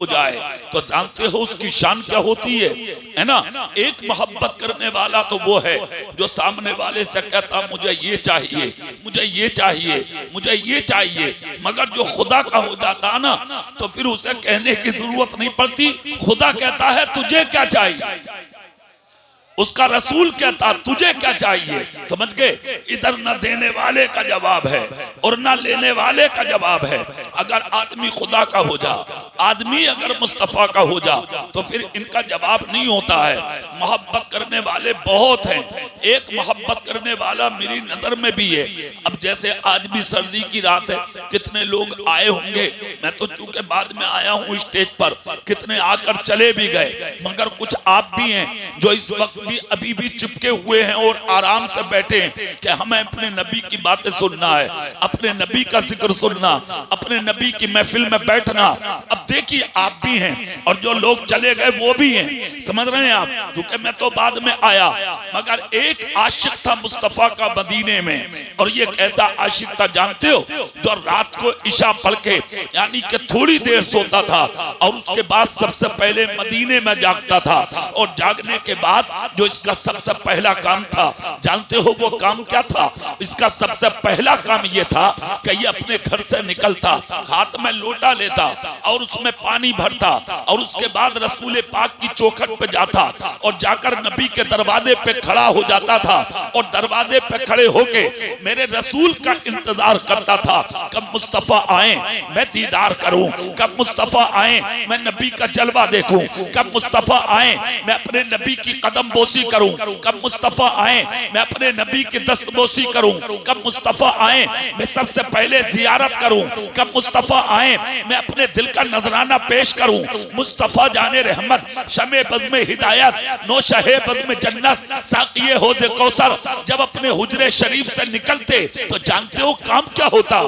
हो जाए तो जानते हो उसकी शान क्या होती है ना। एक मोहब्बत करने वाला तो वो है जो सामने वाले से कहता मुझे ये चाहिए, मुझे ये चाहिए, मुझे ये चाहिए, मगर जो खुदा का हो जाता ना तो फिर उसे कहने की जरूरत नहीं पड़ती, खुदा कहता है तुझे क्या चाहिए, उसका रसूल कहता तुझे क्या चाहिए। समझ गए, इधर न देने वाले का जवाब है और न लेने वाले का जवाब है। अगर आदमी खुदा का हो जा, आदमी अगर मुस्तफा का हो जा तो फिर इनका जवाब नहीं होता है। मोहब्बत करने वाले बहुत हैं, एक मोहब्बत करने वाला मेरी नजर में भी है। अब जैसे आज भी सर्दी की रात है, कितने लोग आए होंगे, मैं तो चूंकि बाद में आया हूँ स्टेज पर, कितने आकर चले भी गए, मगर कुछ आप भी हैं जो इस वक्त भी अभी भी चिपके हुए हैं और आराम से बैठे हैं कि हमें अपने नबी की बातें सुनना है, अपने नबी का जिक्र सुनना, अपने नबी की महफिल में बैठना। अब देखिए आप भी हैं और जो लोग चले गए वो भी हैं, समझ रहे हैं आप, क्योंकि मैं तो बाद में आया, मगर एक आशिक था मुस्तफा का मदीने में। और ये कैसा आशिक था जानते हो, जो रात को इशा पढ़ के यानी कि थोड़ी देर सोता था और उसके बाद सबसे पहले मदीने में जागता था, और जागने के बाद जो इसका सबसे पहला काम था जानते हो वो काम क्या था। इसका सबसे पहला काम ये था कि ये अपने घर से निकलता, हाथ में लोटा लेता और उसमें पानी भरता और उसके बाद रसूल पाक की चौखट पे जाता और जाकर नबी के दरवाजे पे खड़ा हो जाता था और दरवाजे पे खड़े होके मेरे रसूल का इंतजार करता था, कब मुस्तफा आए मैं दीदार करूं, कब मुस्तफा आए मैं नबी का जलवा देखूं, कब मुस्तफा आए मैं अपने नबी की कदम बोसी करूं, कब मुस्तफा आए मैं अपने नबी की दस्तबोसी करूं, कब मुस्तफा आए मैं सबसे पहले जियारत करूं, कब मुस्तफा आए मैं अपने दिल का नजराना पेश करूं। मुस्तफा जाने रहमत शमे बज़्म हिदायत नौशहे बज़्म जन्नत साक़िए होद कौसर जब अपने हुजरे शरीफ से निकलते तो जानते हो काम क्या होता।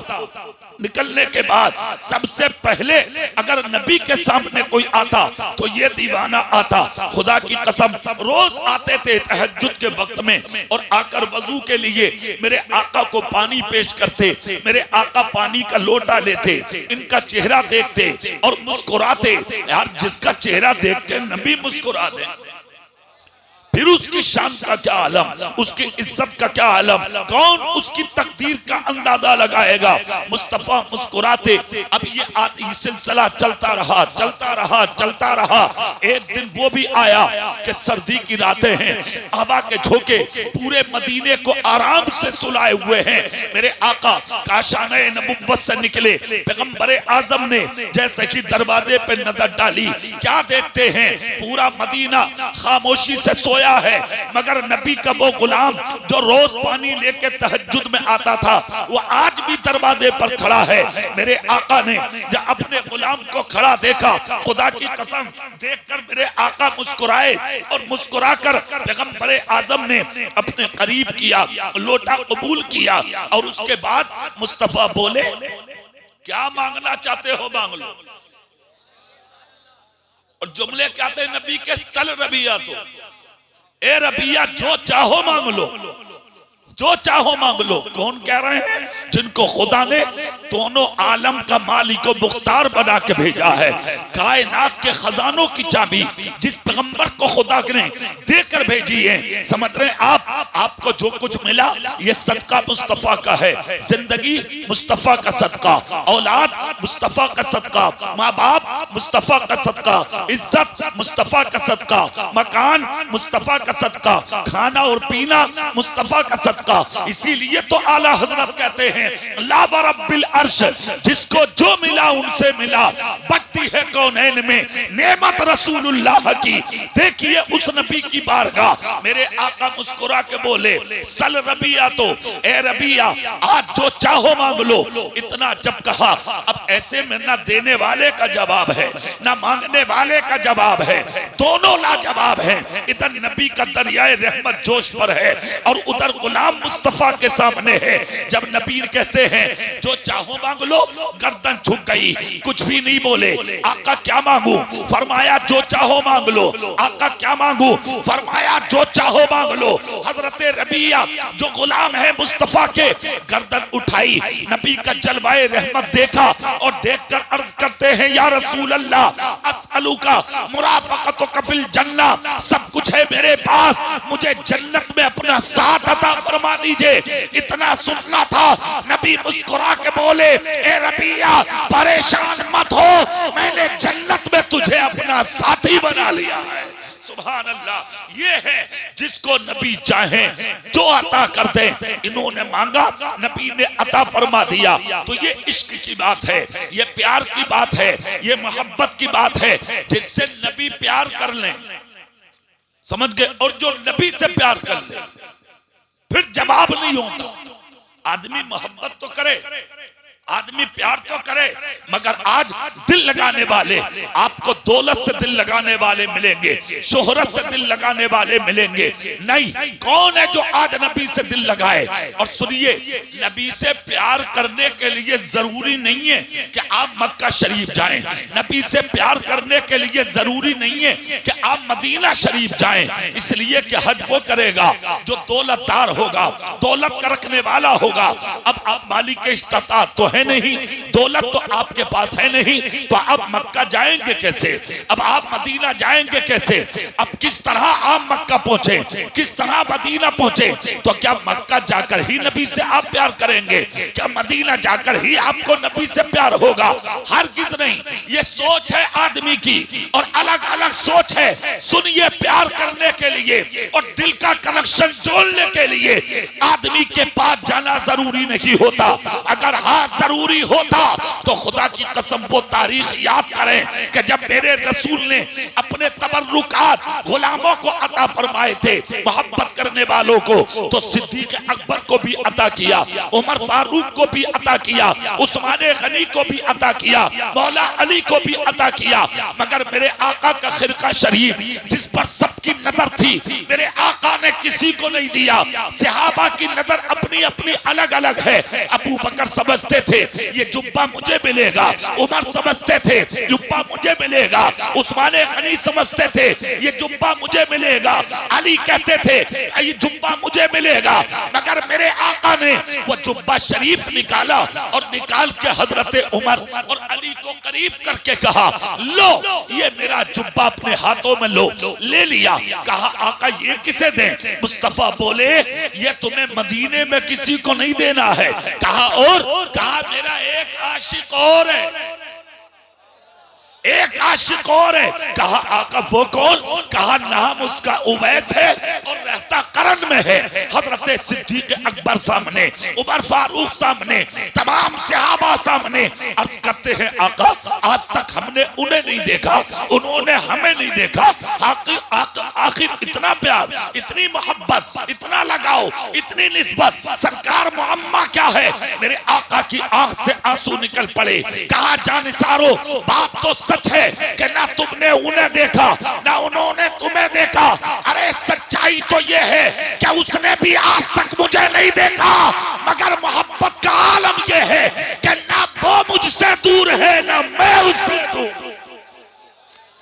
निकलने के बाद सबसे पहले अगर नबी के सामने कोई आता तो ये दीवाना आता, खुदा की कसम रोज आते थे तहज्जुद के वक्त में और आकर वजू के लिए मेरे आका को पानी पेश करते, मेरे आका पानी का लोटा लेते, इनका चेहरा देखते और मुस्कुराते। यार जिसका चेहरा देख के नबी मुस्कुरा दे फिर उसकी शान का क्या आलम, उसकी इज्जत का क्या आलम, कौन उसकी तकदीर का अंदाजा लगाएगा। मुस्तफा मुस्कुराते। अब ये सिलसिला चलता रहा चलता रहा चलता रहा। एक दिन वो भी आया कि सर्दी की रातें हैं, हवा के झोंके पूरे मदीने को आराम से सुलाए हुए हैं। मेरे आका काशाने नबुव्वत से निकले पैगंबर आजम ने जैसे कि दरवाजे पे नजर डाली, क्या देखते हैं पूरा मदीना खामोशी से सोया है, मगर नबी का वो गुलाम जो रोज पानी लेके तहज्जुद में आता था वो आज भी दरवाजे पर खड़ा है। मेरे आका ने जब अपने गुलाम को खड़ा देखा, खुदा की कसम देखकर मेरे आका मुस्कुराए और मुस्कुराकर पैगंबर आजम ने अपने करीब किया, लोटा कबूल किया और उसके बाद मुस्तफा बोले क्या मांगना चाहते हो मांग लो। और जुमले क्या थे नबी के, सल रबिया, तो ए रबिया जो चाहो मांग लो, जो चाहो मांग लो। कौन कह रहे हैं? जिनको खुदा ने दोनों आलम का मालिक और मुख्तार बना के भेजा है, कायनात के खजानों की चाबी जिस पैगंबर को खुदा ने देकर भेजी है। समझ रहे हैं आप, आपको जो कुछ मिला ये सदका मुस्तफा का है। जिंदगी मुस्तफा का सदका, औलाद मुस्तफा का सदका, माँ बाप मुस्तफा का सदका, इज्जत मुस्तफा का सदका, मकान मुस्तफा का सदका, खाना और पीना मुस्तफा का सदका। इसीलिए तो आला हजरत कहते हैं ला रब्बिल अर्श, जिसको जो मिला उनसे मिला, बढ़ती है कौनैन में नेमत रसूलुल्लाह की। देखिए उस नबी की बारगाह, मेरे आका मुस्कुरा के बोले सल रबिया, तो ए रबिया आज जो चाहो मांग लो। इतना जब कहा, अब ऐसे में ना देने वाले का जवाब है ना मांगने वाले का जवाब है, दोनों लाजवाब है। इधर नबी का दरियाए रहमत जोश पर है और उधर गुलाम मुस्तफा के सामने है। जब नबी कहते हैं जो चाहो मांग लो, गर्दन झुक गई, कुछ भी नहीं बोले। आका क्या मांगू? फरमाया जो चाहो मांग लो। आका क्या मांगू? फरमाया जो चाहो मांग लो। हजरत रबिया जो गुलाम है मुस्तफा के, गर्दन उठाई, नबी का जलवाए रहमत देखा और देखकर अर्ज करते हैं या रसूल अल्लाह अस्अलुका मुराफक़तुका फिल जन्ना, सब कुछ है मेरे पास, मुझे जन्नत में अपना साथ अता फरमा दीजिए। इतना सुनना था, नबी मुस्कुरा के बोले ए रबिया परेशान मत हो, मैंने जन्नत में तुझे अपना साथी बना लिया है। सुभान अल्लाह, ये है जिसको नबी चाहे जो अता कर दे। इन्होंने मांगा, नबी ने अता फरमा दिया। तो ये इश्क की बात है, ये प्यार की बात है, ये मोहब्बत की बात है, जिससे नबी प्यार कर ले, समझ गए? और जो नबी से प्यार कर ले फिर जवाब नहीं होता। आदमी मोहब्बत तो करे, आदमी प्यार तो करे, मगर आज दिल लगाने वाले आपको दौलत से दिल लगाने वाले मिलेंगे, शोहरत से दिल लगाने वाले मिलेंगे नहीं। कौन है जो आज नबी से दिल लगाए? और सुनिए, नबी से प्यार करने के लिए जरूरी नहीं है कि आप मक्का शरीफ जाएं, नबी से प्यार करने के लिए जरूरी नहीं है कि आप मदीना शरीफ जाएं, इसलिए कि हज वो करेगा जो दौलतदार होगा, दौलत का रखने वाला होगा। अब आप मालिक के इस्तातात तो है नहीं, दौलत तो आपके पास है नहीं, तो आप मक्का जाएंगे कैसे? अब आप मदीना जाएंगे कैसे? अब किस तरह आप मक्का पहुंचे, किस तरह मदीना पहुंचे? तो क्या मक्का जाकर ही नबी से आप प्यार करेंगे? क्या मदीना जाकर ही आपको नबी से प्यार होगा? हरगिज़ नहीं। ये सोच है आदमी की और अलग अलग सोच है। सुनिए, प्यार करने के लिए और दिल का कनेक्शन जोड़ने के लिए आदमी के पास जाना जरूरी नहीं होता। अगर हाँ जरूरी होता तो खुदा की कसम वो तारीख याद करें कि जब मेरे रसूल ने अपने तबर्रुकात गुलामों को अता फरमाए थे, मोहब्बत करने वालों को, तो सिद्दीक अकबर को भी अता किया, उमर फारूक को भी अता किया, उस्मान गनी को भी अता किया, मौला अली को भी अता किया। मगर मेरे आका का खिरका शरीफ जिस पर सबकी नजर थी, मेरे आका ने किसी को नहीं दिया। सहाबा की नजर अपनी अपनी अलग अलग है। अबू बकर समझते थे ये जुब्बा मुझे मिलेगा, उमर समझते थे जुब्बा मुझे मिलेगा, उस्मान गनी समझते थे ये जुब्बा मुझे मिलेगा, अली कहते थे ये जुब्बा मुझे मिलेगा। मगर मेरे आका ने वो जुब्बा शरीफ निकाला और निकाल के हजरत उमर और अली को करीब करके कहा लो ये मेरा जुब्बा अपने हाथों में लो। ले लिया। कहा आका ये किसे दें? मुस्तफा बोले ये तुम्हें मदीने में किसी को नहीं देना है। कहा और? कहा मेरा एक आशिक और है, एक आशिक और है। कहा आका वो कौन? कहा नाम उसका उवैस है और रहता करन में है। हजरत सिद्दीक अकबर सामने, उमर फारूक सामने, तमाम सहाबा सामने अर्ज करते हैं आका आज तक हमने उन्हें नहीं देखा, उन्होंने हमें नहीं देखा। आखिर इतना प्यार, इतनी मोहब्बत, इतना लगाव, इतनी निस्बत, सरकार मुअम्मा क्या है? मेरे आका की आंख से आंसू निकल पड़े। कहा जानिसारो बात तो सच है कि ना तुमने उन्हें देखा ना उन्होंने तुम्हें देखा। अरे सच्चाई तो ये है कि उसने भी आज तक मुझे नहीं देखा, मगर मोहब्बत का आलम ये है कि ना वो मुझसे दूर है ना मैं उससे दूर।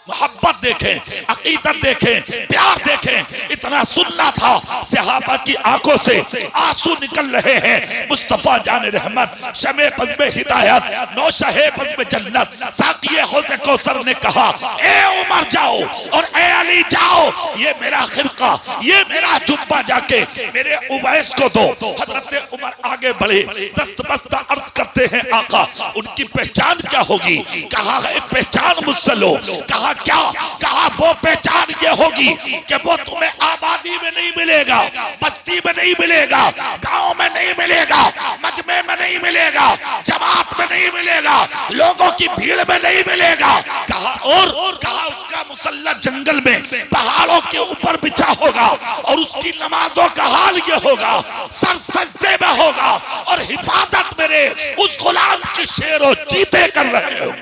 मोहब्बत देखें, अकीदत देखें, प्यार देखें। इतना सुनना था, सहाबा की आंखों से आंसू निकल रहे हैं। मुस्तफा जान रहमत, शमे बज़्म हिदायत, नौशहे बज़्म जन्नत, साक़िए हौज़ कौसर ने कहा ए उमर जाओ और ए अली जाओ, ये मेरा खिरका, ये मेरा जुब्बा जाके मेरे उवैस को दो। हजरत उमर आगे बढ़े, दस्त बस्ता अर्ज करते हैं आका उनकी पहचान क्या होगी? कहा है पहचान मुझसे लो। कहा क्या? कहा वो पहचान ये होगी कि वो तुम्हें आबादी में नहीं मिलेगा, बस्ती में नहीं मिलेगा, गांव में नहीं मिलेगा, मजमे में नहीं मिलेगा, जमात में नहीं मिलेगा, लोगों की भीड़ में नहीं मिलेगा। कहा और? कहा उसका मुसल्ला जंगल में पहाड़ों के ऊपर बिछा होगा और उसकी नमाजों का हाल ये होगा सर सजदे में होगा और हिफाजत मेरे उस गुलाम के शेरों चीते कर रहे हो।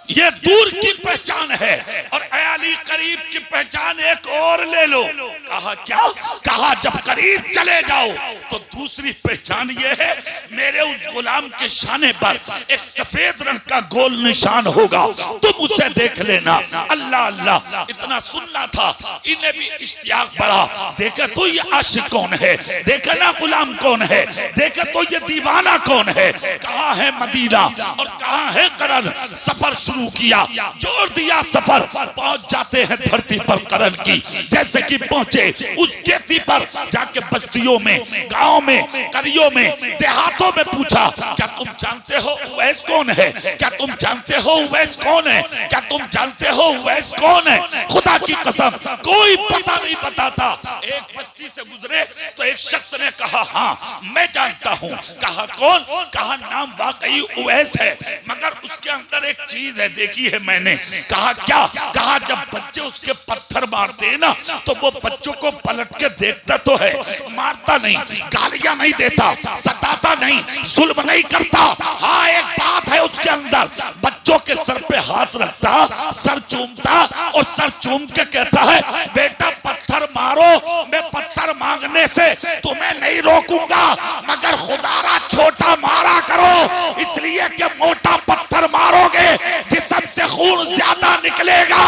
ये दूर की पहचान है। और अली करीब की पहचान एक और ले लो। कहा क्या? कहा जब करीब चले जाओ तो दूसरी पहचान ये है, मेरे उस गुलाम के शाने पर एक सफेद रंग का गोल निशान होगा, तुम उसे देख लेना। अल्लाह अल्लाह, इतना सुनना था, इन्हें भी इश्तियाक बढ़ा। देखे तो ये आशिक कौन है, देखे ना गुलाम कौन है, देखे तो ये दीवाना कौन है, कहाँ है मदीना और कहाँ है करन। सफर शुरू किया, जोड़ दिया सफर, पहुंच जाते हैं धरती पर करन की। जैसे कि पहुंचे उस खेती पर, जाके बस्तियों में, गांव में, करियों में, देहातों में पूछा, क्या तुम जानते हो उवैस कौन है? क्या तुम जानते हो उवैस कौन है? क्या तुम जानते हो उवैस कौन है? खुदा की कसम कोई पता नहीं बताता। एक बस्ती से गुजरे तो एक शख्स ने कहा, हाँ मैं जानता हूँ। कहा कौन? कहा नाम वाकई उवैस है, मगर उसके अंदर एक चीज है, देखी है मैंने। कहा क्या? कहा जब बच्चे उसके पत्थर मारते हैं ना, तो वो बच्चों को पलट के देखता तो है, मारता नहीं, गालियां नहीं देता, सताता नहीं, जुल्म नहीं करता। हाँ एक बात है उसके अंदर, बच्चों के सर पे हाथ रखता, सर चूमता और सर चूम के कहता है, बेटा पत्थर मारो, मैं पत्थर मांगने से तुम्हें नहीं रोकूंगा, मगर खुदारा छोटा मारा करो, इसलिए कि मोटा पत्थर मारोगे जिस्म से खून ज्यादा निकलेगा,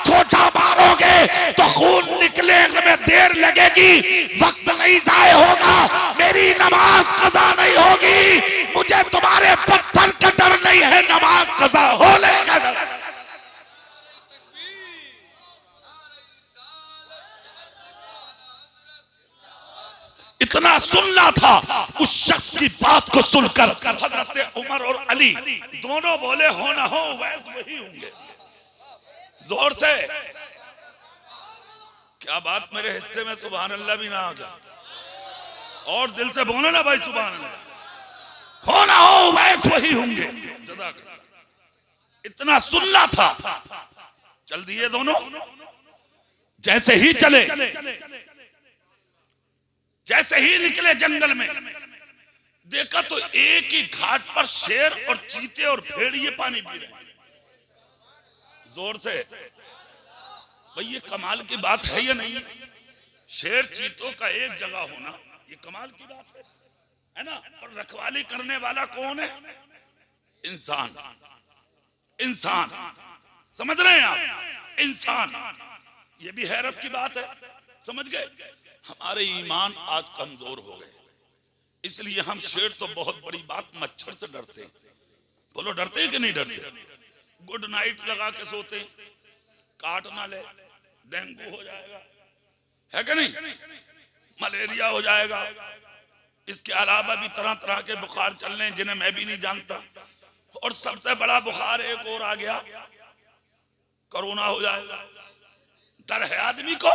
छोटा मारोगे तो खून निकलने में देर लगेगी, वक्त नहीं जाए होगा, मेरी नमाज कज़ा नहीं होगी। मुझे तुम्हारे पत्थर का डर नहीं है, नमाज कज़ा होने का डर। इतना सुनना था। उस शख्स की बात को सुनकर हजरत उमर और अली दोनों बोले, हो ना हो वैस वही होंगे। जोर से क्या बात, मेरे हिस्से में सुभान अल्लाह भी ना आ गया, और दिल से बोलो ना भाई सुभान अल्लाह। हो ना हो वैस वही होंगे। इतना सुनना था, चल दिए दोनों। जैसे ही चले, जैसे ही निकले जंगल में, देखा तो एक ही घाट पर शेर और चीते और भेड़िए पानी पी रहे हैं। जोर से भाई, ये कमाल की बात है या नहीं? शेर चीतों का एक जगह होना ये कमाल की बात है ना? और रखवाली करने वाला कौन है? इंसान। इंसान, समझ रहे हैं आप? इंसान, ये भी हैरत की बात है। समझ गए? हमारे ईमान आज कमजोर हो गए, इसलिए हम शेर तो बहुत बड़ी बात, मच्छर से डरते हैं। बोलो डरते हैं कि नहीं डरते? गुड नाइट लगा के सोते, काट ना ले, डेंगू हो जाएगा, है कि नहीं? मलेरिया हो जाएगा। इसके अलावा भी तरह तरह के बुखार चल रहे हैं जिन्हें मैं भी नहीं जानता। और सबसे बड़ा बुखार एक और आ गया, कोरोना हो जाएगा। डर है आदमी को,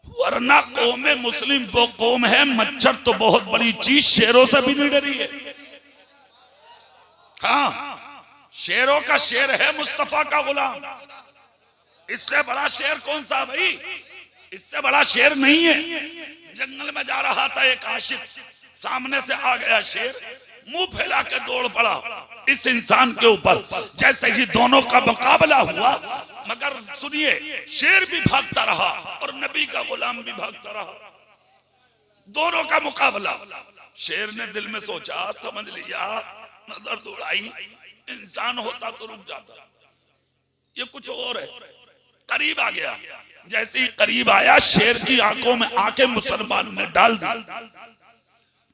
वरना कौम मुस्लिम वो कौम है, मच्छर तो बहुत बड़ी चीज, शेरों से भी नहीं डरी है। हाँ, शेरों का शेर है मुस्तफा का गुलाम। इससे बड़ा शेर कौन सा भाई? इससे बड़ा शेर नहीं है। जंगल में जा रहा था एक आशिक, सामने से आ गया शेर, मुंह फैला के दौड़ पड़ा इस इंसान के ऊपर। जैसे ही दोनों का मुकाबला हुआ, मगर सुनिए, शेर भी भागता रहा और नबी का गुलाम भी भागता रहा। दोनों का मुकाबला। शेर ने दिल में सोचा, समझ लिया, नजर दौड़ाई, इंसान होता तो रुक जाता, ये कुछ और है। करीब आ गया। जैसे ही करीब आया, शेर की आंखों में आंखें मुसलमान ने डाल दी।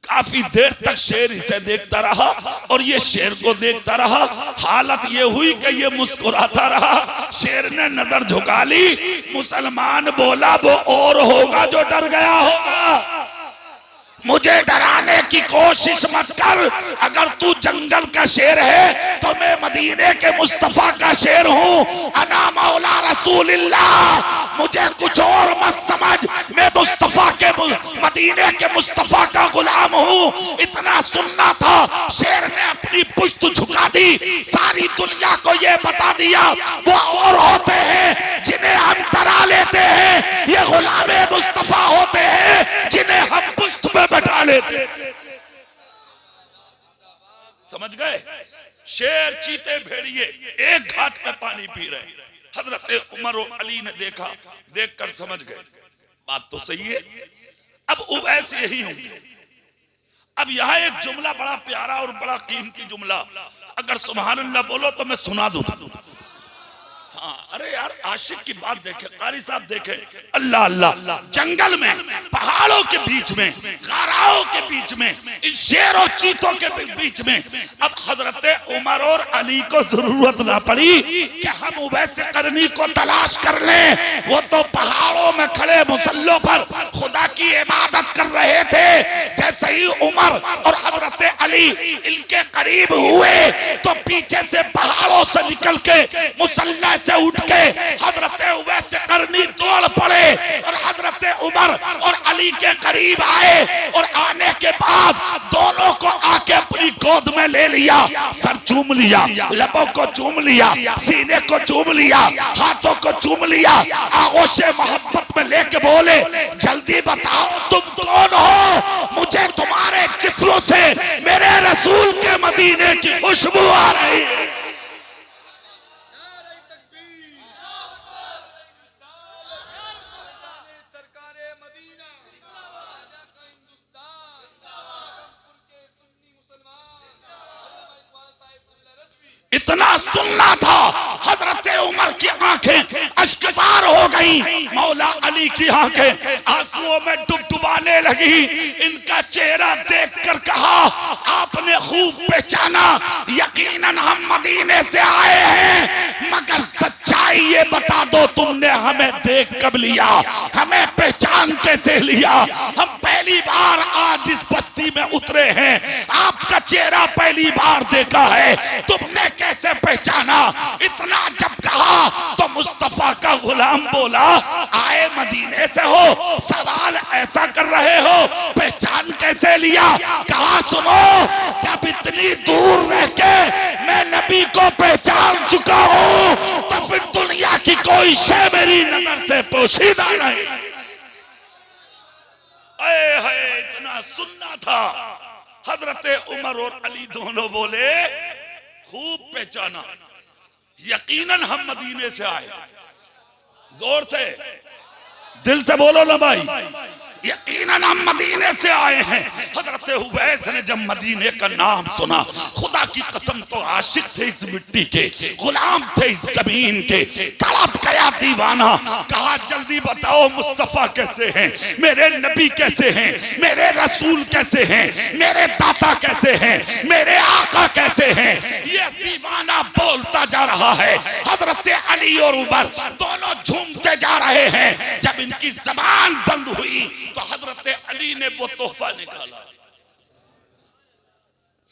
काफी देर तक शेर इसे देखता रहा और ये शेर को देखता रहा। हालत ये हुई कि ये मुस्कुराता रहा। शेर ने नजर झुका ली। मुसलमान बोला, वो और होगा जो डर गया होगा, मुझे डराने की कोशिश मत कर। अगर तू जंगल का शेर है तो मैं मदीने के मुस्तफा का शेर हूँ। अना मौला रसूलिल्लाह, मुझे कुछ और मत समझ, मैं मुस्तफा के, मदीने के मुस्तफा का गुलाम हूँ। इतना सुनना था, शेर ने अपनी पुश्त झुका दी, सारी दुनिया को ये बता दिया वो और होते हैं जिन्हें हम डरा लेते हैं, ये गुलामे मुस्तफा होते हैं जिन्हें हम पुश्त पे बैठा लेते। समझ गए? शेर, चीते, भेड़िए एक घाट पे पानी पी रहे, हजरत उमर और अली ने देखा, देखकर समझ गए बात तो सही है, अब उवैस यही होंगे। अब यहाँ एक जुमला बड़ा प्यारा और बड़ा कीमती जुमला, अगर सुभान अल्लाह बोलो तो मैं सुना दूं। हाँ, अरे यार आशिक की बात देखे, कारी साहब देखे, अल्लाह अल्लाह, जंगल में, पहाड़ों के बीच में, गाराओं के बीच में, इन शेरों चीतों के बीच में अब हजरत उमर और अली को जरूरत ना पड़ी कि हम उवैस करनी को तलाश कर लें। वो तो पहाड़ों में खड़े मुसल्लों पर खुदा की इबादत कर रहे थे। जैसे ही उमर और हजरत अली इनके करीब हुए तो पीछे से पहाड़ों से निकल के मुसल्ला से उठ के हजरत उवैस करनी दौड़ पड़े और हजरत उमर और अली के करीब आए और आने के बाद दोनों को आके अपनी गोद में ले लिया, सर चूम लिया, लबों को चूम लिया, सीने को चूम लिया, हाथों को चूम लिया, आगोश मोहब्बत में लेके बोले, जल्दी बताओ तुम कौन हो? मुझे तुम्हारे जिस्मों से मेरे रसूल के मदीने की खुशबू आ रही है। इतना सुनना था, हजरत उमर की आंखें अश्कबार हो गई, मौला अली की आंखें आंसुओं में डुबडुबाने लगी। इनका चेहरा देखकर कहा, आपने खूब पहचाना, यकीनन हम मदीने से आए हैं, मगर सच्चाई ये बता दो, तुमने हमें देख कब लिया, हमें पहचान कैसे लिया? हम पहली बार आज इस बस्ती में उतरे हैं, आपका चेहरा पहली बार देखा है, तुमने कैसे पहचाना? इतना जब कहा तो मुस्तफा का गुलाम बोला, आए मदीने से हो, सवाल ऐसा कर रहे हो, पहचान कैसे लिया? कहा सुनो, जब इतनी दूर रह के मैं नबी को पहचान चुका हूं तो फिर दुनिया की कोई शय मेरी नजर से पोशीदा नहीं। इतना सुनना था। हजरत उमर और अली दोनों बोले, खूब पहचाना, यकीनन हम मदीने से आए। जोर से, दिल से बोलो ना भाई, यकीनन हम मदीने से आए हैं। हजरत उवैस ने जब मदीने का नाम सुना, खुदा की कसम तो आशिक थे इस मिट्टी के, गुलाम थे इस जमीन के, तड़प गया दीवाना। कहा जल्दी बताओ मुस्तफा कैसे हैं, मेरे नबी कैसे हैं, मेरे रसूल कैसे हैं, मेरे दाता कैसे हैं, मेरे आका कैसे हैं? ये दीवाना बोलता जा रहा है। हजरत अली और उमर दोनों झूमते जा रहे हैं। जब इनकी जबान बंद हुई तो हजरत अली ने वो तोहफा निकाला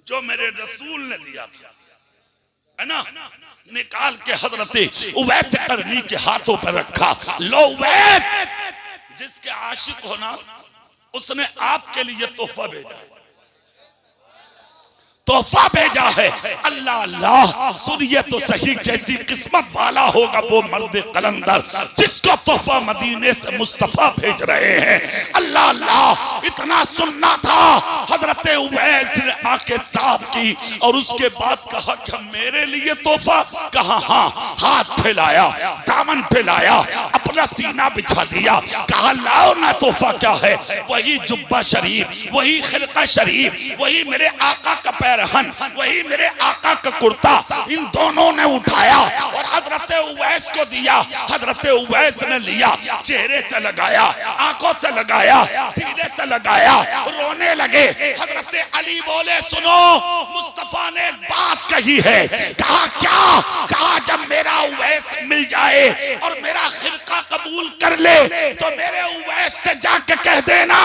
जो मेरे रसूल ने दिया था, है ना, निकाल के हजरत उवैस करनी के हाथों पर रखा। लो उवैस, जिसके आशिक होना उसने आपके लिए तोहफा भेजा, तोहफा भेजा है। अल्लाह अल्लाह, सुनिए तो सही, कैसी किस्मत वाला होगा वो मर्द कलंदर जिसको तोहफा मदीने से मुस्तफा भेज रहे हैं। अल्लाह अल्लाह, इतना सुनना था। हजरत उवैस ने आंखें साफ की और उसके बाद कहा कि मेरे लिए तोहफा? कहा हाँ। हाथ फैलाया, दामन फैलाया, अपना सीना बिछा दिया, कहा लाओ ना तोहफा क्या है? वही जुब्बा शरीफ, वही खिलका शरीफ, वही मेरे आका का पैरहन, वही मेरे आका का कुर्ता। इन दोनों ने उठाया और हजरत उवैस को दिया। हजरत उवैस ने लिया, चेहरे से लगाया, आंखों से लगाया, सीने से लगाया, रोने लगे। हजरत अली बोले, सुनो, मुस्तफा ने एक बात कही है। कहा क्या? कहा जब मेरा उवैस मिल जाए और मेरा खिलका कबूल कर ले तो मेरे उवैस से जाके कह देना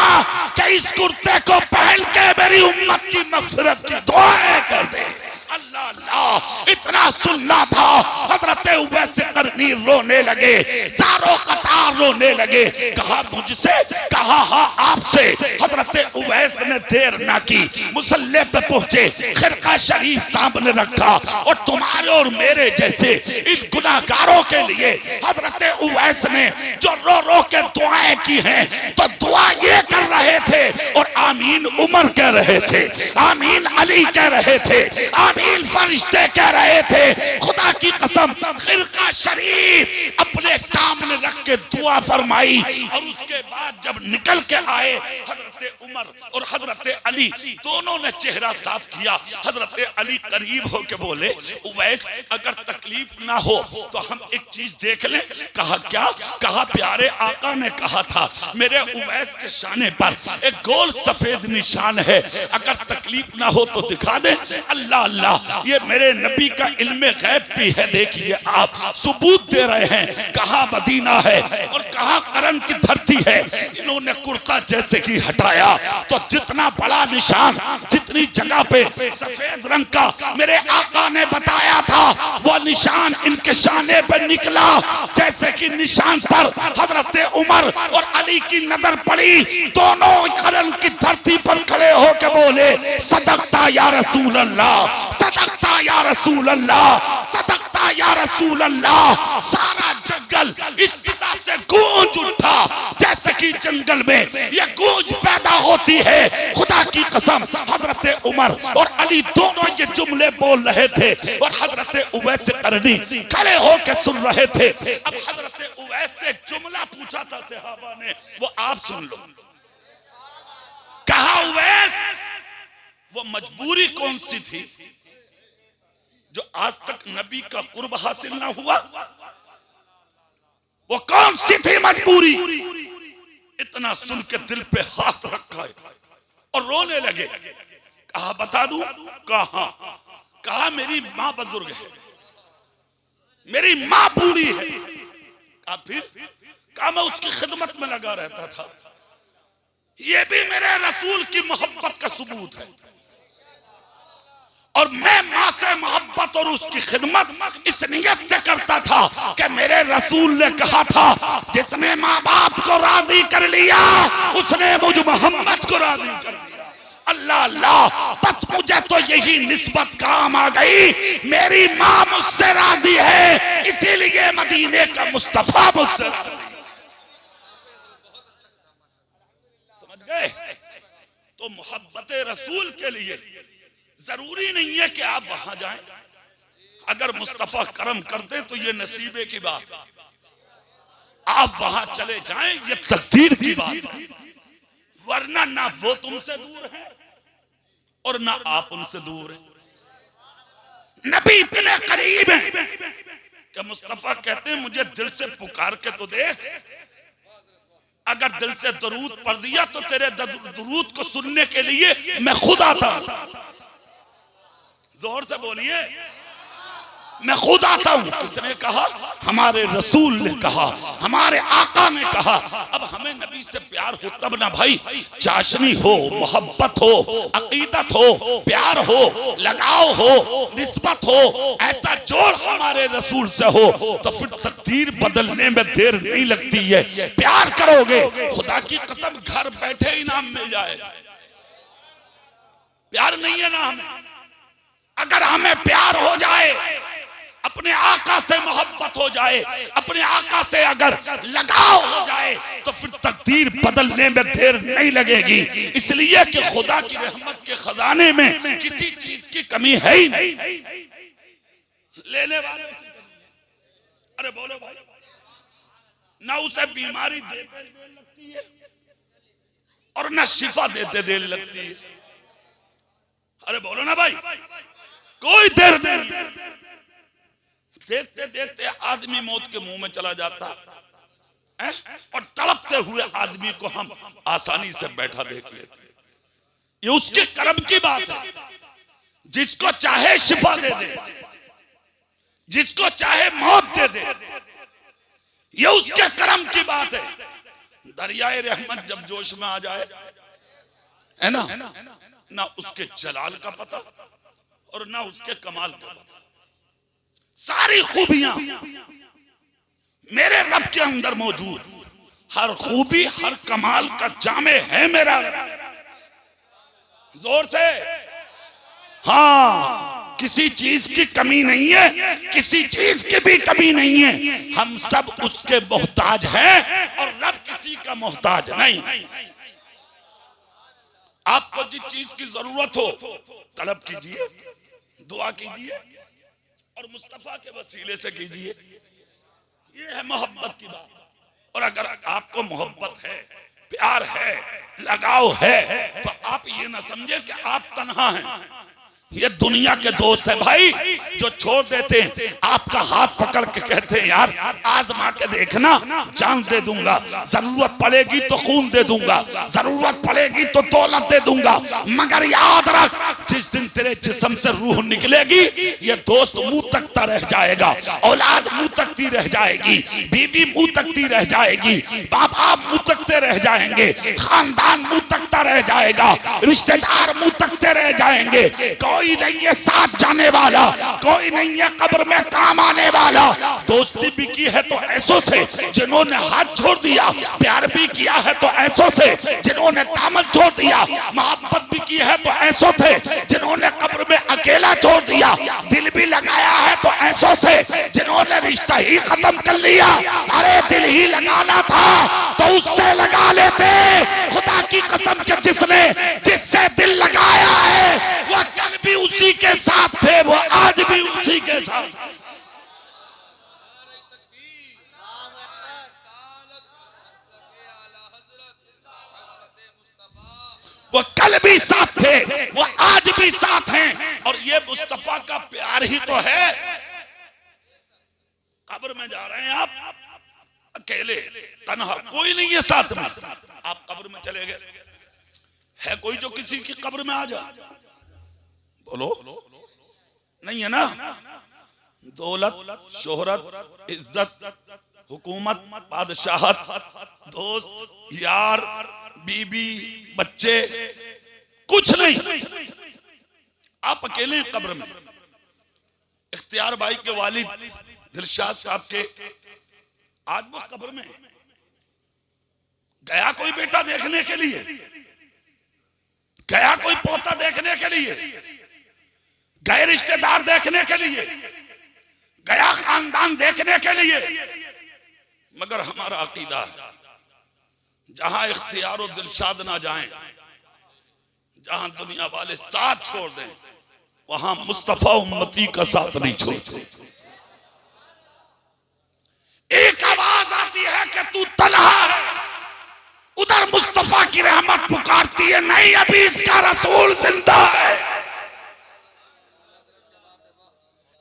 कि इस कुर्ते को पहन के मेरी उम्मत की मग़फ़िरत की दुआएं कर दे। अल्लाह अल्लाह, इतना सुनना था। हजरत उवैस करनी रोने लगे, सारों कतार रोने लगे। कहा मुझसे? कहा हाँ आपसे। हजरत उवैस ने देर ना की, मुसल्ले पे पहुंचे, खिरका शरीफ सामने रखा और तुम्हारे और मेरे जैसे इन गुनाहगारों के लिए हजरत उवैस ने जो रो रो के दुआएं की हैं, तो दुआ ये कर रहे थे और आमीन उमर कह रहे थे, आमीन अली कह रहे थे, आमीन फरिश्ते कह रहे थे। खुदा की कसम खिरका शरीफ अपने सामने रख के दुआ फरमाई और उसके बाद जब निकल के आए हजरत उमर और हजरत अली दोनों ने चेहरा साफ किया। हजरत अली करीब होके बोले, उवैस अगर तकलीफ ना हो तो हम एक चीज देख लें। कहा क्या? कहा प्यारे आका ने कहा था मेरे उवैस के शाने पर एक गोल सफेद निशान है, अगर तकलीफ ना हो तो दिखा दे। अल्लाह अल्लाह, ये मेरे नबी का इल्मे गैब भी है। देखिए आप सबूत दे रहे हैं, कहाँ मदीना है और कहाँ करम की धरती है। इन्होंने कुर्ता जैसे ही हटाया तो जितना बड़ा निशान, जितनी जगह पे सफेद रंग का मेरे आका ने बताया था, वो निशान इनके शाने पे निकला। जैसे कि निशान पर हजरत उमर और अली की नजर पड़ी, दोनों करम की धरती पर खड़े होकर बोले, सदकता या रसूल अल्लाह, सदकता या रसूल अल्लाह, सदकता या रसूल अल्लाह। सारा जंगल इस सदा से गूंज उठा जैसे कि जंगल में ये गूंज पैदा होती है। खुदा की कसम हजरत उमर और अली दोनों ये जुमले बोल रहे थे और हजरत उवैस करनी खड़े होकर सुन रहे थे। अब हजरत उवैस से जुमला पूछा था सहाबा ने, वो आप सुन लो। कहा उवैस वो मजबूरी कौन सी थी जो आज तक नबी का कुर्ब हासिल ना हुआ? वो कौन सी थी मजबूरी? इतना सुन के दिल पे हाथ रखा और रोने लगे। कहा बता दूं? कहा मेरी मां बुजुर्ग है, मेरी मां बूढ़ी है। कहा फिर? कहा मैं उसकी खिदमत में लगा रहता था। ये भी मेरे रसूल की मोहब्बत का सबूत है और मैं मां से मोहब्बत और उसकी खिदमत इस नियत से करता था कि मेरे रसूल ने कहा था, जिसने माँ बाप को राजी कर लिया उसने मुझ मोहम्मद को राजी कर लिया। अल्लाह अल्लाह, बस मुझे तो यही निस्बत काम आ गई, मेरी माँ मुझसे राजी है, इसीलिए मदीने का मुस्तफा मुझसे राजी। समझ गए? तो मोहब्बत रसूल के लिए जरूरी नहीं है कि आप वहां जाएं। अगर मुस्तफा करम करते तो ये नसीबे की बात, आप वहां चले जाएं ये तकदीर की बात है। वरना ना वो तुमसे दूर है और ना आप उनसे दूर हैं। नबी इतने करीब हैं कि मुस्तफा कहते हैं मुझे दिल से पुकार के तो देख, अगर दिल से दरूद पढ़ दिया तो तेरे दरूद को सुनने के लिए मैं खुद आता। जोर से बोलिए, मैं खुद आता हूं। किसने कहा? हमारे रसूल ने कहा, हमारे आका ने कहा। अब हमें नबी से प्यार हो तब ना भाई, चाशनी हो, मोहब्बत हो, अकीदत हो, प्यार हो, लगाव हो, निस्बत हो, ऐसा जोड़ हमारे रसूल से हो तो फिर तकदीर बदलने में देर नहीं लगती है। प्यार करोगे, खुदा की कसम घर बैठे इनाम मिल जाए। प्यार नहीं है ना हमें? अगर हमें प्यार हो जाए, अपने आका से मोहब्बत हो जाए, अपने आका से अगर लगाव हो जाए तो फिर तकदीर बदलने में देर नहीं लगेगी। इसलिए कि खुदा की रहमत के खजाने में किसी चीज की कमी है ही नहीं। लेने वाले की कमी है। अरे बोलो भाई, ना उसे बीमारी देते देर लगती है और ना शिफा देते देर लगती है। अरे बोलो ना भाई, कोई देर नहीं। देखते देखते आदमी मौत के मुंह में चला जाता है और तड़पते हुए आदमी को हम आसानी से बैठा देख लेते। ये उसके कर्म की बात है। जिसको चाहे शिफा दे दे, जिसको चाहे मौत दे दे, ये उसके कर्म की बात है। दरियाए रहमत जब जोश में आ जाए, है ना उसके जलाल का पता और ना उसके कमाल का पता। सारी खूबियां मेरे रब के अंदर मौजूद, हर खूबी हर कमाल का जामे है मेरा। जोर से हाँ, किसी चीज की कमी नहीं है, किसी चीज की भी कमी नहीं है। हम सब उसके मोहताज हैं और रब किसी का मोहताज नहीं। आपको जिस चीज की जरूरत हो तलब कीजिए, दुआ कीजिए और मुस्तफा के वसीले से कीजिए। ये है मोहब्बत की बात। और अगर आपको मोहब्बत है, प्यार है, लगाव है, तो आप ये ना समझे कि आप तन्हा हैं। ये दुनिया के दोस्त है भाई, जो छोड़ देते हैं, आपका हाथ पकड़ के कहते हैं यार आजमा के देखना, जान दे दूंगा, जरूरत पड़ेगी तो खून दे दूंगा, जरूरत पड़ेगी तो दौलत दे दूंगा, मगर याद रख जिस दिन तेरे जिस्म से रूह निकलेगी ये दोस्त मुंह तकता रह जाएगा, औलाद मुंह तकती रह जाएगी, बीवी मुंह तकती रह जाएगी, बाप आप मुंह तकते रह जाएंगे, खानदान मुंह तकता रह जाएगा, रिश्तेदार मुंह तकते रह जाएंगे। कोई नहीं है साथ जाने वाला, कोई नहीं है कब्र में काम आने वाला। दोस्ती भी की है तो ऐसों से जिन्होंने हाथ छोड़ दिया, प्यार भी किया है तो ऐसों से जिन्होंने दामन छोड़ दिया, मोहब्बत भी की है तो ऐसों थे जिन्होंने कब्र में अकेला छोड़ दिया, दिल भी लगाया है तो ऐसों से जिन्होंने रिश्ता ही खत्म कर लिया। अरे दिल ही लगाना था तो उससे लगा लेते, खुदा की कसम के जिससे दिल लगाया है वो कल भी उसी के साथ थे, वो आज भी उसी के साथ। वो कल भी साथ थे, वो आज भी साथ हैं। और ये मुस्तफा का प्यार ही तो है। कब्र में जा रहे हैं आप अकेले, तन्हा, कोई नहीं है साथ में, आप कब्र में चले गए। है कोई जो किसी की कब्र में आ जाए? बोलो, नहीं है ना। दौलत, शोहरत, इज्जत, हुकूमत, बादशाहत, दोस्त, यार, बीबी, बच्चे, कुछ नहीं, आप अकेले हैं कब्र में। इख्तियार भाई के वालिद दिलशाद साहब के आज वो कब्र में। गया कोई बेटा देखने के लिए, गया कोई पोता देखने के लिए, गए रिश्तेदार देखने के लिए, गया खानदान देखने के लिए। मगर हमारा अकीदा है जहां इख्तियार और दिलशाद ना जाएं, जहां दुनिया वाले साथ छोड़ दें, वहां मुस्तफा उम्मती का साथ नहीं छोड़ते। एक आवाज आती है कि तू तन्हा है, उधर मुस्तफा की रहमत पुकारती है, नहीं अभी इसका रसूल जिंदा है।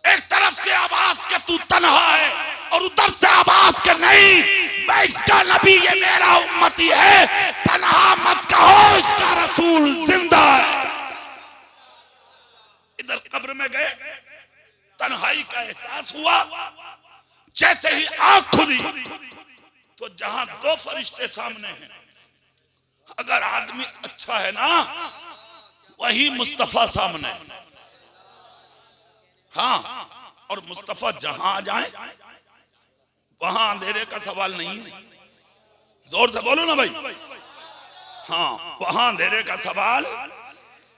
एक तरफ से आवाज के तू तन्हा है और उधर से आवाज के नहीं मैं इसका नबी, ये मेरा उम्मती है, तन्हा मत कहो, इसका रसूल जिंदा है। इधर कब्र में गए, तन्हाई का एहसास हुआ। जैसे ही आंख खुली तो जहां दो फरिश्ते सामने हैं, अगर आदमी अच्छा है ना वही मुस्तफा सामने है। हाँ, और मुस्तफा जहां आ जाए वहां अंधेरे का सवाल नहीं है। जोर से बोलो ना भाई। हाँ, वहां अंधेरे का सवाल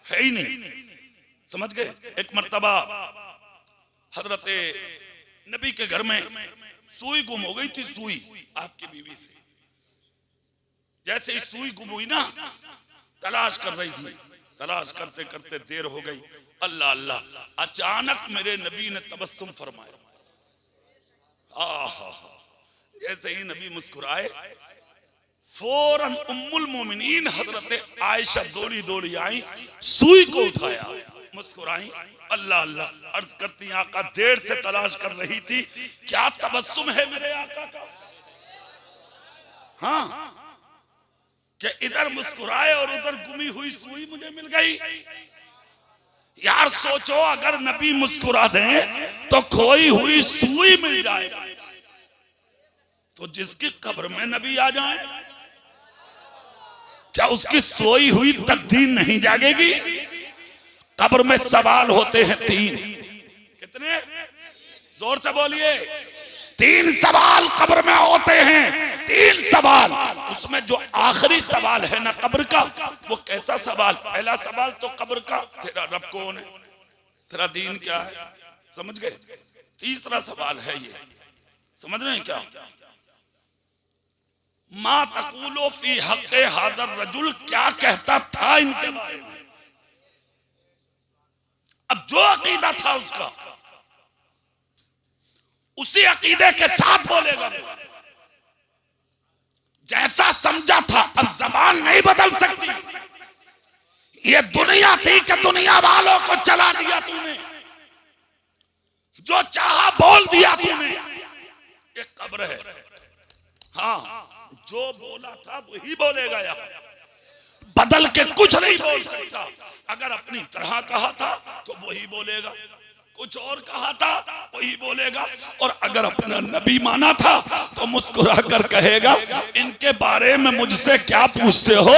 है ही नहीं। समझ गए? एक मर्तबा हजरत नबी के घर में सुई गुम हो गई थी, सुई आपकी बीवी से। जैसे ही सुई गुम हुई ना, तलाश कर रही थी, तलाश करते करते देर हो गई। अल्लाह अल्लाह, अचानक मेरे नबी ने तबस्सुम फरमाया। आहा, जैसे ही नबी मुस्कुराए, फौरन उम्मुल मोमिनीन हजरत आयशा दौड़ी दौड़ी आई, सुई को उठाया, मुस्कुराई। अल्लाह अल्लाह, अर्ज करती आका देर से तलाश कर रही थी, क्या तबस्सुम है मेरे आका का। हाँ, कि इधर मुस्कुराए और उधर गुमी हुई सुई मुझे मिल गई। यार सोचो, अगर नबी मुस्कुरा दें तो खोई हुई सुई मिल जाए, तो जिसकी कब्र में नबी आ जाए, क्या उसकी सोई हुई तकदीर नहीं जागेगी? कब्र में सवाल होते हैं तीन। कितने? जोर से बोलिए। तीन सवाल कब्र में होते हैं, तीन सवाल। उसमें जो आखिरी सवाल है ना कब्र का, वो कैसा सवाल? पहला सवाल तो कब्र का, तेरा रब कौन है, तेरा दीन क्या है, समझ गए? तीसरा सवाल है ये, समझ रहे हैं क्या? मा तकूलो फी हक़्क़े हाज़र रजुल, क्या कहता था इनके बारे में। अब जो अकीदा था उसका, उसी अकीदे के साथ बोलेगा। जैसा समझा था, अब जबान नहीं बदल सकती। ये दुनिया थी कि दुनिया वालों को चला दिया तूने, जो चाहा बोल दिया तूने। एक कब्र है, हाँ, जो बोला था वही बोलेगा। यहाँ बदल के कुछ नहीं बोल सकता। अगर अपनी तरह कहा था तो वही बोलेगा, कुछ और कहा था वही बोलेगा। और अगर अपना नबी माना था तो मुस्कुरा कर कहेगा, इनके बारे में मुझसे क्या पूछते हो,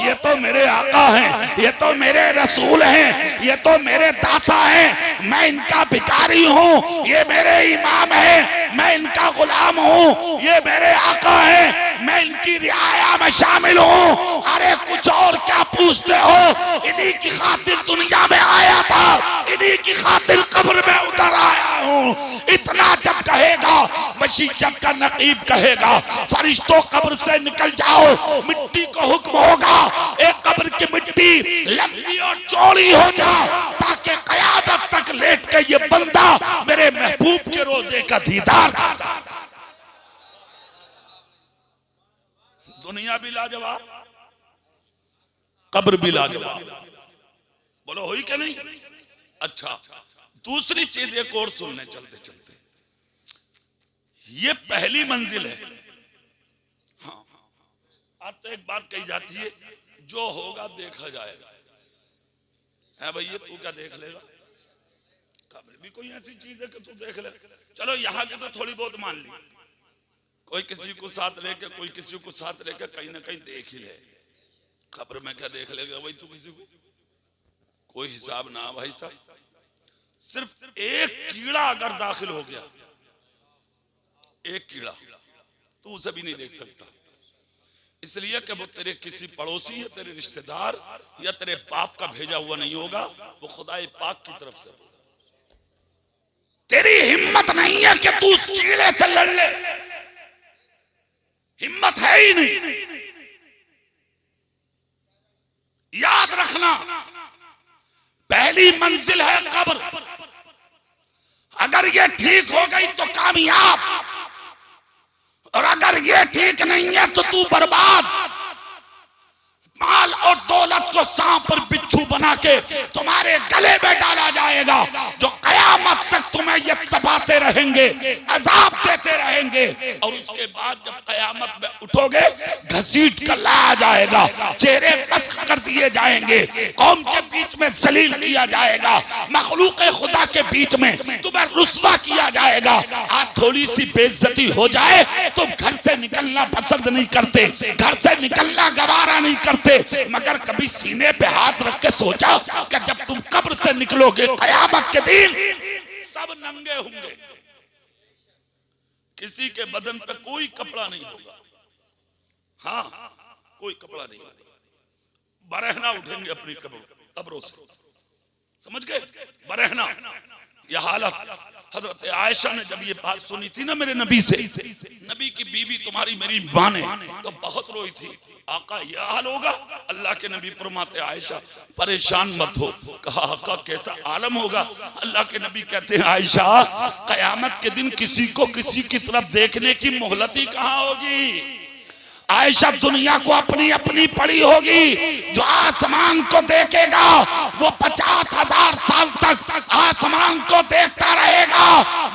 ये तो मेरे आका हैं, ये तो मेरे रसूल हैं, ये तो मेरे दाता हैं, मैं इनका भिखारी हूँ, ये मेरे इमाम हैं, मैं इनका गुलाम हूँ, ये मेरे आका हैं, मैं इनकी रियाया में शामिल हूँ। अरे कुछ और क्या पूछते हो, इन्हीं की खातिर दुनिया में आया था, इन्हीं की खातिर कब्र में उतर आया हूँ। इतना जब कहेगा, मशीयत का नकीब कहेगा, फरिश्तों कब्र से निकल जाओ, मिट्टी को हुक्म होगा एक कब्र की मिट्टी लंबी और चौड़ी हो जाए, ताकि कयामत तक लेट के ये बंदा मेरे महबूब के रोजे का दीदार करता। दुनिया भी लाजवाब, कब्र भी लाजवाब। बोलो हुई क्या नहीं? अच्छा, दूसरी चीज एक और सुनने चलते चलते, ये पहली मंजिल है। हाँ, आज तो एक बात कही जाती है, जो होगा देखा जाएगा। है भैया, तू क्या देख लेगा? कब्र भी कोई ऐसी चीज है कि तू देख ले? चलो यहाँ के तो थोड़ी बहुत मान ली, कोई किसी को साथ लेके, कोई किसी को साथ लेके कहीं ना कहीं देख ही ले। कब्र में क्या देख लेगा भाई तू किसी को? कोई हिसाब ना भाई साहब। सिर्फ एक कीड़ा अगर दाखिल हो गया, एक कीड़ा, तो उसे भी नहीं देख सकता। इसलिए कि वो तेरे किसी पड़ोसी या तेरे रिश्तेदार या तेरे बाप का भेजा हुआ नहीं होगा, वो खुदाए पाक की तरफ से। तेरी हिम्मत नहीं है कि तू उस कीड़े से लड़ ले, हिम्मत है ही नहीं। याद रखना, पहली मंजिल है कब्र। अगर ये ठीक हो गई तो कामयाब, और अगर ये ठीक नहीं है तो तू बर्बाद। माल और दौलत को सांप और बिच्छू बना के तुम्हारे गले में डाला जाएगा, जो कयामत तक तुम्हें ये तपाते रहेंगे, अजाब देते रहेंगे। और उसके बाद जब कयामत में उठोगे, घसीट कर लाया जाएगा, चेहरे मस्क कर दिए जाएंगे, कौम के बीच में जलील किया जाएगा, मखलूक खुदा के बीच में तुम्हें रुस्वा किया जाएगा। आज थोड़ी सी बेइज्जती हो जाए, तुम घर से निकलना पसंद नहीं करते, घर से निकलना गवारा नहीं करते, मगर कभी सीने पे हाथ रख के सोचा कि जब तुम कब्र से निकलोगे कयामत के दिन, सब नंगे होंगे, किसी के बदन पे कोई कपड़ा नहीं होगा। हाँ, कोई कपड़ा नहीं होगा, बरहना उठेंगे अपनी कब्रों से, समझ गए? बरहना। यह हालत हजरत आयशा ने जब ये बात सुनी थी ना मेरे नबी से, नबी की बीवी तुम्हारी मेरी मां ने, तो बहुत रोई थी। आका ये हाल होगा? अल्लाह के नबी फरमाते, आयशा परेशान मत हो। कहा आका कैसा आलम होगा? अल्लाह के नबी कहते हैं, आयशा कयामत के दिन किसी को किसी की तरफ देखने की मोहलत ही कहाँ होगी। आयशा दुनिया को अपनी अपनी पड़ी होगी। जो आसमान को देखेगा वो 50,000 साल तक आसमान को देखता रहेगा,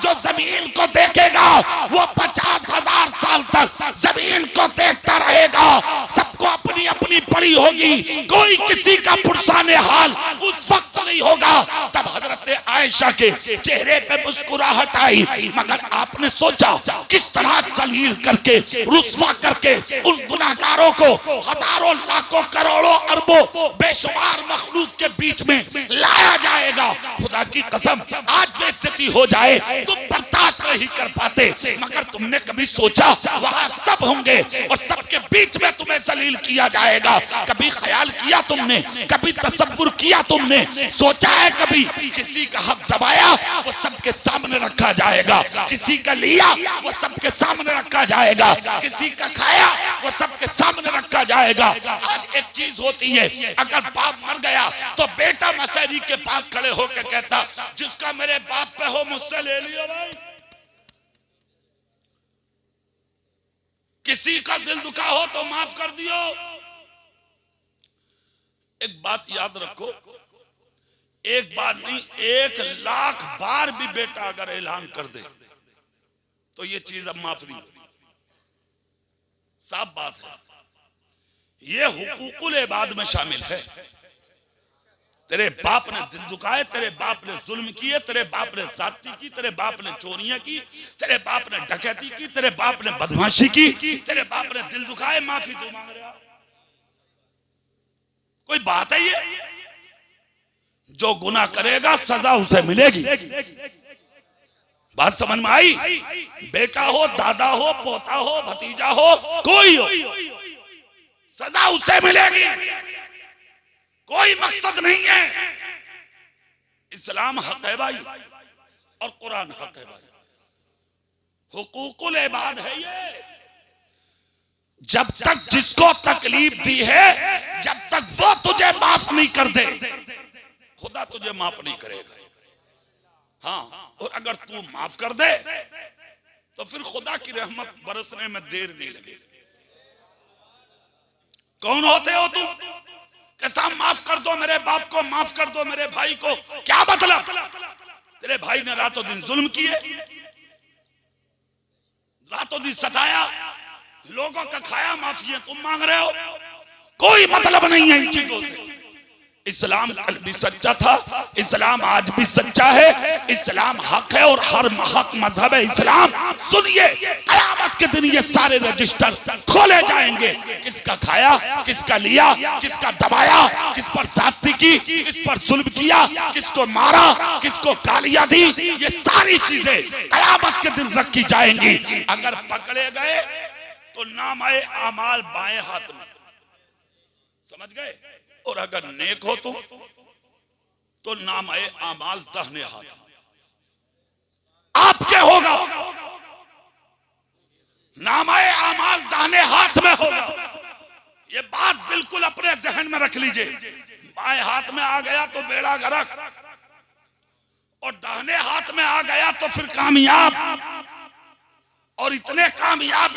जो जमीन को देखेगा वो 50,000 साल तक जमीन को देखता रहेगा। सबको अपनी अपनी पड़ी होगी, कोई किसी का पुरसाने हाल उस वक्त नहीं होगा। तब हजरत आयशा के चेहरे पे मुस्कुराहट आई, मगर आपने सोचा किस तरह जलील करके, रुस्वा करके उन गुनाहगारों को हजारों लाखों करोड़ों अरबों बेशुमार मखलूक के बीच में लाया जाएगा। खुदा की कसम, आज बेइज्जती हो जाए तुम बर्दाश्त नहीं कर पाते, मगर तुमने कभी सोचा वहां सब होंगे और सबके बीच में तुम्हें जलील किया दिया जाएगा। कभी ख्याल किया तुमने, कभी तसव्वुर किया तुमने, सोचा है कभी किसी का हक दबाया वो सबके सामने रखा जाएगा, किसी का लिया वो सबके सामने रखा जाएगा, किसी का खाया वो सबके सामने रखा जाएगा। आज एक चीज होती है, अगर बाप मर गया तो बेटा मसहरी के पास खड़े होकर कहता जिसका मेरे बाप पे हो मुझसे ले लियो भाई, किसी का दिल दुखा हो तो माफ कर दियो। एक बात याद रखो, एक बार नहीं 1,00,000 बार भी बेटा अगर ऐलान कर दे तो ये चीज अब माफ नहीं, साफ बात है। ये हुकूकुल इबाद में शामिल है। तेरे बाप ने दिल दुखाए, तेरे बाप ने जुल्म किए, तेरे बाप ने साथी की, तेरे बाप ने चोरियां की, तेरे बाप ने डकैती की, तेरे बाप ने बदमाशी की, तेरे बाप ने दिल दुखाए, माफी तू मांग रहा। कोई बात है ये? जो गुनाह करेगा सजा उसे मिलेगी। बात समझ में आई? बेटा हो, दादा हो, पोता हो, भतीजा हो, कोई हो, सजा उसे मिलेगी। कोई मकसद नहीं है। इस्लाम हक है भाई और कुरान हक है भाई, हुकूकुल इबाद है ये। जब तक जिसको तकलीफ दी है, जब तक वो तुझे माफ नहीं कर दे, खुदा तुझे माफ नहीं करेगा। हाँ, और अगर तू माफ कर दे तो फिर खुदा की रहमत बरसने में देर नहीं लगेगी। कौन होते हो तुम? कैसा माफ कर दो मेरे बाप को, माफ कर दो मेरे भाई को, क्या मतलब? तेरे भाई ने रातों दिन जुल्म किए, रातों दिन सताया, लोगों का खाया, माफिया तुम मांग रहे हो। कोई मतलब नहीं है इन चीजों से। इस्लाम कल भी सच्चा था, इस्लाम आज भी सच्चा है, इस्लाम हक है और हर हक मजहब है इस्लाम। सुनिए, कयामत के दिन ये सारे रजिस्टर खोले जाएंगे, किसका खाया, किसका लिया, किसका दबाया, किस पर ज्यादती की, किस पर जुल्म किया, किसको मारा, किसको गालियां दी, ये सारी चीजें कयामत के दिन रखी जाएंगी। अगर पकड़े गए तो नामाए आमाल बाएं हाथ में, समझ गए? और अगर नेक हो तुम तो नामाए आमाल दाहिने हाथ में आपके होगा। नामाए आमाल दाहिने हाथ में होगा। ये बात बिल्कुल अपने जहन में रख लीजिए। बाएं हाथ में आ गया तो बेड़ा गर्क, और दाहिने हाथ में आ गया तो फिर कामयाब। और इतने कामयाब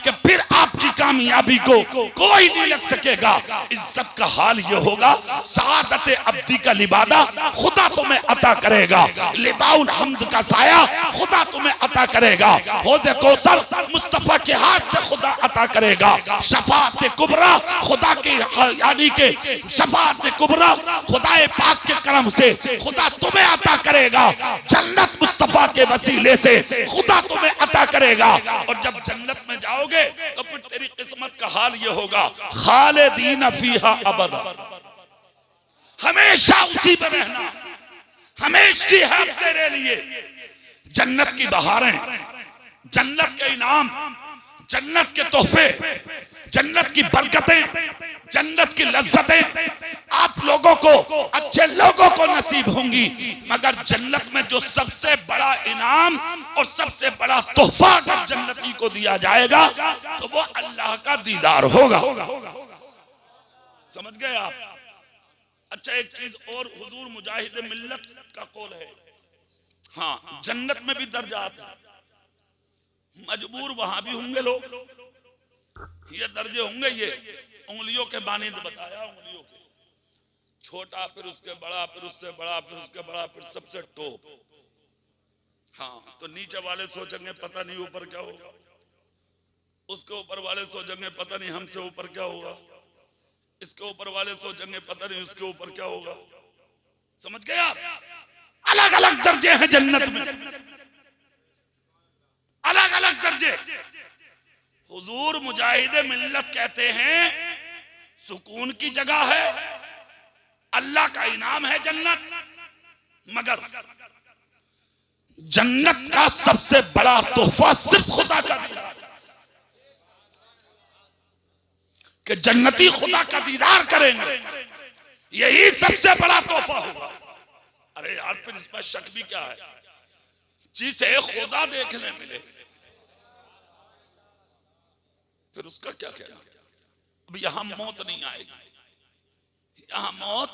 कि फिर आपकी कामयाबी को कोई नहीं लग सकेगा। इज्जत का हाल ये होगा, सआदत अब्दी का लिबादा खुदा तुम्हें अता करेगा, लिबाउल हम्द का साया खुदा तुम्हें अता करेगा, हौज़े कौसर मुस्तफा के हाथ से खुदा अता करेगा, शफाअत कुबरा खुदा के यानी के शफाअत कुबरा खुदाए पाक के करम से खुदा तुम्हें अता करेगा। जन्नत मुस्तफा के वसीले से खुदा तुम्हें अता करेगा। और जब जन्नत में जाओगे तो फिर तेरी किस्मत का हाल ये होगा, खालिदीन फीहा अबदा, हमेशा उसी में रहना, हमेशा की है तेरे लिए। जन्नत की बहारें, जन्नत के इनाम, जन्नत के तोहफे, जन्नत की बरकतें, जन्नत की लज्जतें आप लोगों को, अच्छे लोगों को नसीब होंगी। मगर जन्नत में जो सबसे बड़ा इनाम और सबसे बड़ा तोहफा अगर जन्नती को दिया जाएगा तो वो अल्लाह का दीदार होगा। समझ गए आप? अच्छा, एक चीज और, हुजूर मुजाहिद मिल्लत का कौल है। हाँ, जन्नत में भी दर्जात है, मजबूर वहां भी होंगे लोग, ये दर्जे होंगे। ये उंगलियों के बानिंद बताया, उंगलियों के, छोटा, फिर उसके बड़ा, फिर उससे बड़ा, फिर उसके बड़ा, फिर सबसे टॉप। हाँ, तो नीचे वाले सोचेंगे पता नहीं ऊपर क्या होगा, उसके ऊपर वाले सोचेंगे पता नहीं हमसे ऊपर क्या होगा, इसके ऊपर वाले सोचेंगे पता नहीं उसके ऊपर क्या होगा। समझ गए आप? अलग अलग दर्जे हैं जन्नत में, अलग अलग दर्जे। हुजूर मुजाहिदे मिल्लत कहते हैं सुकून की जगह है, अल्लाह का इनाम है जन्नत, मगर जन्नत का सबसे बड़ा तोहफा सिर्फ खुदा का दिया। कि जन्नती खुदा का दीदार करेंगे, यही सबसे बड़ा तोहफा होगा। अरे यार फिर इसमें शक भी क्या है, जिसे खुदा देखने मिले फिर उसका क्या कहना। अब यहां मौत नहीं आएगी, यहां मौत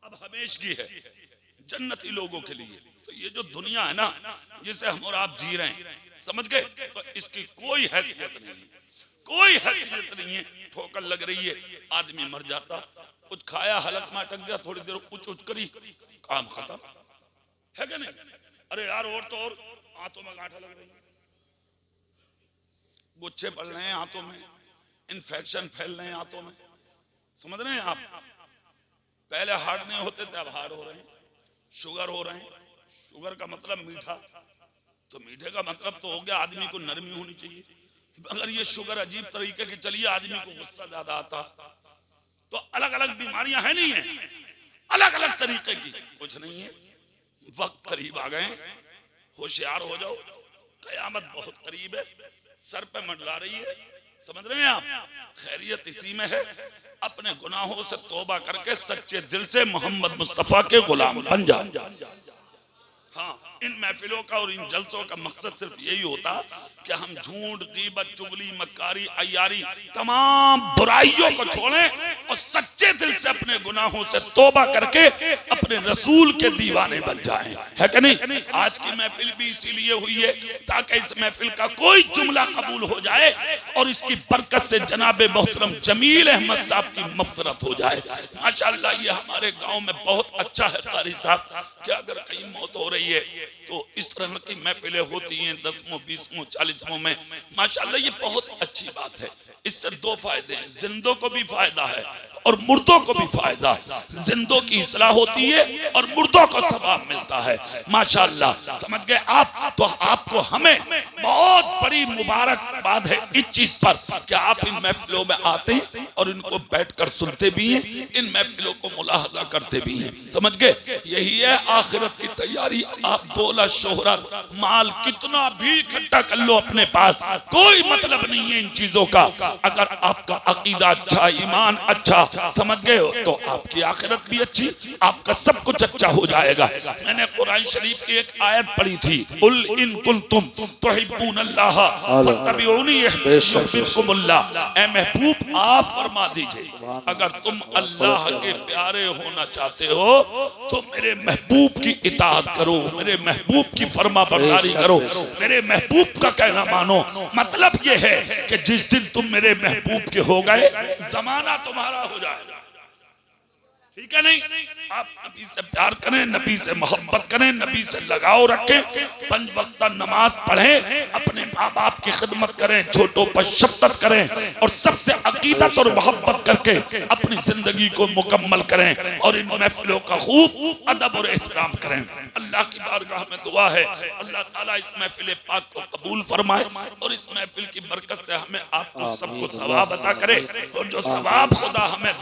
अब हमेशगी है जन्नती लोगों के लिए। तो ये जो दुनिया है ना जिसे हम और आप जी रहे हैं, समझ गए, तो इसकी कोई हैसियत नहीं है, कोई हैसियत नहीं है। ठोकर लग रही है, आदमी मर जाता, कुछ खाया हलक में अटक गया, थोड़ी देर उच उच करी, काम खत्म, है क्या नहीं। अरे यार और तो और हाथों में गांठा लग रही है, गुच्छे पड़ रहे हैं हाथों में, इन्फेक्शन फैल रहे हैं हाथों में, समझ रहे हैं आप। पहले हार्ट नहीं होते थे, अब हार्ट हो रहे हैं, शुगर हो रहे हैं। शुगर का मतलब मीठा, तो मीठे का मतलब तो हो गया आदमी को नरमी होनी चाहिए। अगर ये शुगर अजीब तरीके की चलिए, आदमी को गुस्सा ज्यादा आता, तो अलग अलग बीमारियां हैं नहीं है, अलग अलग तरीके की, कुछ नहीं है। वक्त करीब आ गए, होशियार हो जाओ, कयामत बहुत करीब है, सर पे मंडला रही है, समझ रहे हैं आप। खैरियत इसी में है, अपने गुनाहों से तौबा करके सच्चे दिल से मोहम्मद मुस्तफा के गुलाम बन जाओ। हाँ, इन महफिलों का और इन जलसों का मकसद सिर्फ यही होता कि हम झूठ, गीबत, चुगली, मक्कारी, अय्यारी, तमाम बुराइयों को छोड़ें और सच्चे दिल से अपने गुनाहों से तौबा करके अपने रसूल के दीवाने बन जाएं, है कि नहीं। आज की महफिल भी इसीलिए हुई है ताकि इस महफिल का कोई जुमला कबूल हो जाए और इसकी बरकत से जनाबे मोहतरम जमील अहमद साहब की मग़फ़िरत हो जाए। माशाअल्लाह, ये हमारे गाँव में बहुत अच्छा है कारी साहब कि अगर कहीं मौत हो रही है तो इस तरह की महफिलें होती हैं 10वें, 20वें, 40वें में। माशाअल्लाह ये बहुत अच्छी बात है। इससे दो फायदे हैं, जिंदों को भी फायदा है और मुर्दों को भी फायदा। जिंदों की इस्लाह होती है और मुर्दों को सवाब मिलता है। माशाअल्लाह, समझ गए आप। तो आपको हमें बहुत बड़ी मुबारकबाद है इस चीज पर कि आप इन महफिलों में आते हैं और इनको बैठकर सुनते भी हैं, इन महफिलों को मुलाहजा करते भी हैं, समझ गए। यही है आखिरत की तैयारी। आप दौलत, शोहरत, माल कितना भी इकट्ठा कर लो अपने पास, कोई मतलब नहीं है इन चीजों का। अगर आपका अकीदा अच्छा, ईमान अच्छा, समझ गए हो, तो आपकी आखिरत भी अच्छी, आपका सब कुछ अच्छा हो जाएगा। मैंने कुरान शरीफ की एक आयत पढ़ी थी, कुल इन कुंतुम तुहिब्बूनल्लाह फत्तबिऊनी युहब्बुकुमुल्लाह। ए महबूब, आप फरमा दीजिए, अगर तुम अल्लाह के प्यारे होना चाहते हो तो मेरे महबूब की इताअत करो, मेरे महबूब की फरमा बरदारी करो, मेरे महबूब का कहना मानो। मतलब ये है कि जिस दिन तुम मेरे महबूब के हो गए, जमाना तुम्हारा हो जाएगा, ठीक है नहीं। आप नबी से प्यार करें, नबी से मोहब्बत करें, नबी से लगाव रखें, 5 वक्त नमाज पढ़ें, अपने माँ बाप की खिदमत करें, छोटों पर शफ़क़त करें और सबसे अकीदत और मोहब्बत करके अपनी जिंदगी को मुकम्मल करें और इन महफिलों का खूब अदब और एहतराम करें। अल्लाह की बारगाह में दुआ है, अल्लाह ताला इस महफिल पाक को कबूल फरमाए और इस महफिल की बरकत से हमें आपको सबको सवाब अता करे और जो सवाब खुदा हमें